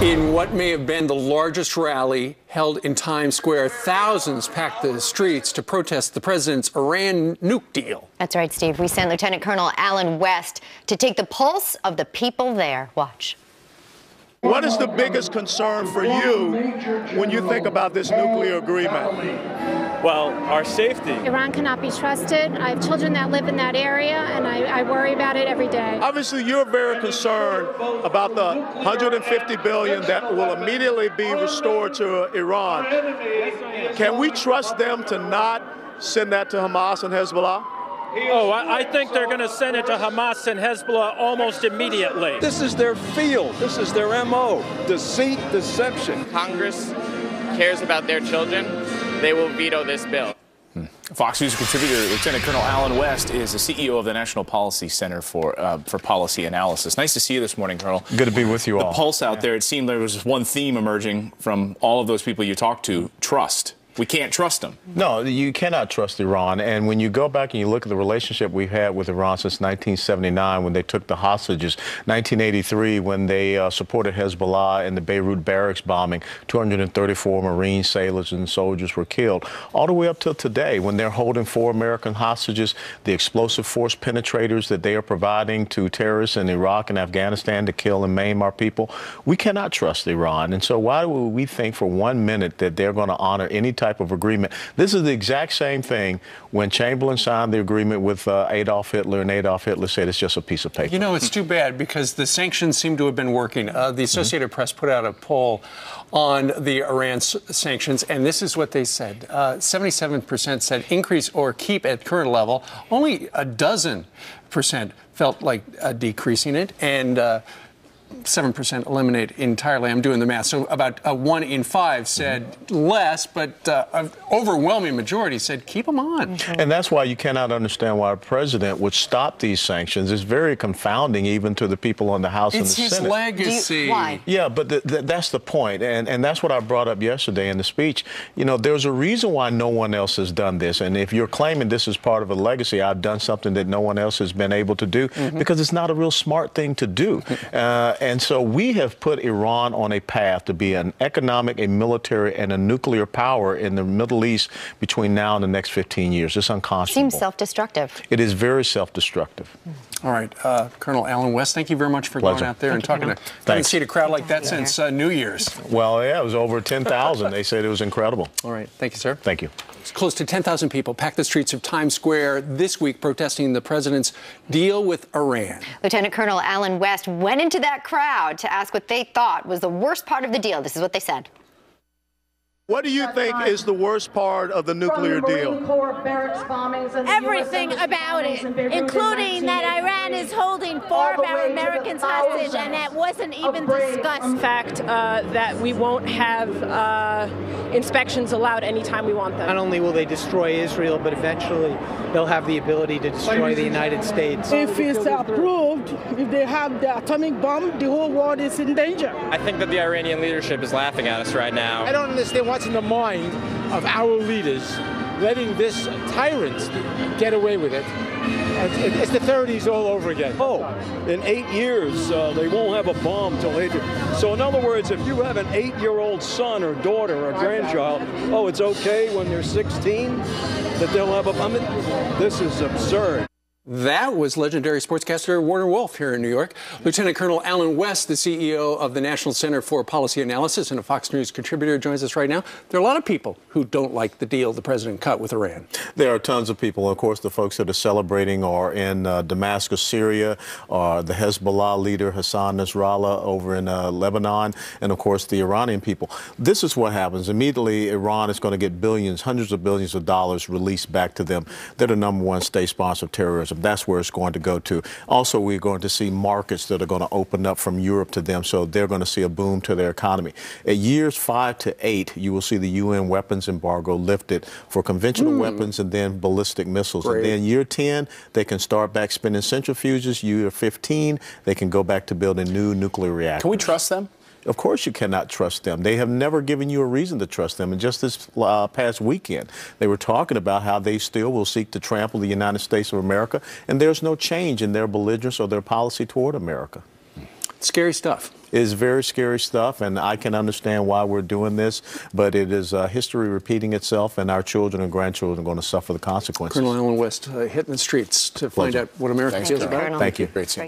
In what may have been the largest rally held in Times Square, thousands packed the streets to protest the president's Iran nuke deal. That's right, Steve. We sent Lieutenant Colonel Alan West to take the pulse of the people there. Watch. What is the biggest concern for you when you think about this nuclear agreement? Well, our safety. Iran cannot be trusted. I have children that live in that area, and I worry about it every day. Obviously, you're very concerned about the $150 billion that will immediately be restored to Iran. Can we trust them to not send that to Hamas and Hezbollah? Oh, I think they're going to send it to Hamas and Hezbollah almost immediately. This is their field. This is their M.O. Deceit, deception. Congress cares about their children. They will veto this bill. Fox News contributor Lieutenant Colonel Alan West is the CEO of the National Policy Center for Policy Analysis. Nice to see you this morning, Colonel. Good to be with you all. The pulse out there, it seemed there was one theme emerging from all of those people you talked to: trust. We can't trust them. No, you cannot trust Iran. And when you go back and you look at the relationship we've had with Iran since 1979, when they took the hostages, 1983, when they supported Hezbollah in the Beirut barracks bombing, 234 Marine sailors and soldiers were killed, all the way up till today, when they're holding 4 American hostages, the explosive force penetrators that they are providing to terrorists in Iraq and Afghanistan to kill and maim our people. We cannot trust Iran. And so why would we think for 1 minute that they're going to honor any type of agreement? This is the exact same thing when Chamberlain signed the agreement with Adolf Hitler, and Adolf Hitler said it's just a piece of paper. You know, it's too bad because the sanctions seem to have been working. The Associated Press put out a poll on the Iran sanctions, and this is what they said. 77% said increase or keep at current level. Only 12% felt like decreasing it, and 7% eliminate entirely. I'm doing the math. So about 1 in 5 said less, but an overwhelming majority said keep them on. And that's why you cannot understand why a president would stop these sanctions. It's very confounding even to the people on the House and the Senate. It's his legacy. Why? Yeah, but that's the point. And that's what I brought up yesterday in the speech. You know, there's a reason why no one else has done this. And if you're claiming this is part of a legacy, I've done something that no one else has been able to do, because it's not a real smart thing to do. And so we have put Iran on a path to be an economic, a military, and a nuclear power in the Middle East between now and the next 15 years. It's unconscionable. Seems self-destructive. It is very self-destructive. All right, Colonel Alan West, thank you very much for going out there and talking to. I haven't seen a crowd like that since New Year's. Well, yeah, it was over 10,000. They said it was incredible. All right, thank you, sir. Thank you. Close to 10,000 people packed the streets of Times Square this week protesting the president's deal with Iran. Lieutenant Colonel Alan West went into that crowd to ask what they thought was the worst part of the deal. This is what they said. What do you think is the worst part of the nuclear deal? Everything about it, including that Iran is holding 4 of our Americans hostage, and that wasn't even discussed. The fact that we won't have inspections allowed anytime we want them. Not only will they destroy Israel, but eventually they'll have the ability to destroy the United States. If it's approved, if they have the atomic bomb, the whole world is in danger. I think that the Iranian leadership is laughing at us right now. I don't understand what's in the mind of our leaders letting this tyrant get away with it. It's the 30s all over again. Oh, in 8 years, they won't have a bomb till 8 years. So in other words, if you have an 8-year-old son or daughter or grandchild, oh, it's okay when they're 16 that they'll have a bomb? This is absurd. That was legendary sportscaster Warner Wolf here in New York. Lieutenant Colonel Alan West, the CEO of the National Center for Policy Analysis and a Fox News contributor, joins us right now. There are a lot of people who don't like the deal the president cut with Iran. There are tons of people. Of course, the folks that are celebrating are in Damascus, Syria, the Hezbollah leader Hassan Nasrallah over in Lebanon, and of course the Iranian people. This is what happens. Immediately, Iran is going to get billions, hundreds of billions of dollars released back to them. They're the #1 state sponsor of terrorism. That's where it's going to go to. Also, we're going to see markets that are going to open up from Europe to them, so they're going to see a boom to their economy. At years 5 to 8, you will see the UN weapons embargo lifted for conventional weapons and then ballistic missiles. Great. And then year 10, they can start back spinning centrifuges. Year 15, they can go back to building new nuclear reactors. Can we trust them? Of course you cannot trust them. They have never given you a reason to trust them. And just this past weekend, they were talking about how they still will seek to trample the United States of America, and there's no change in their belligerence or their policy toward America. Scary stuff. It is very scary stuff, and I can understand why we're doing this, but it is history repeating itself, and our children and grandchildren are going to suffer the consequences. Colonel Alan West hitting the streets to find out what America feels about it. Thank you. Great scene.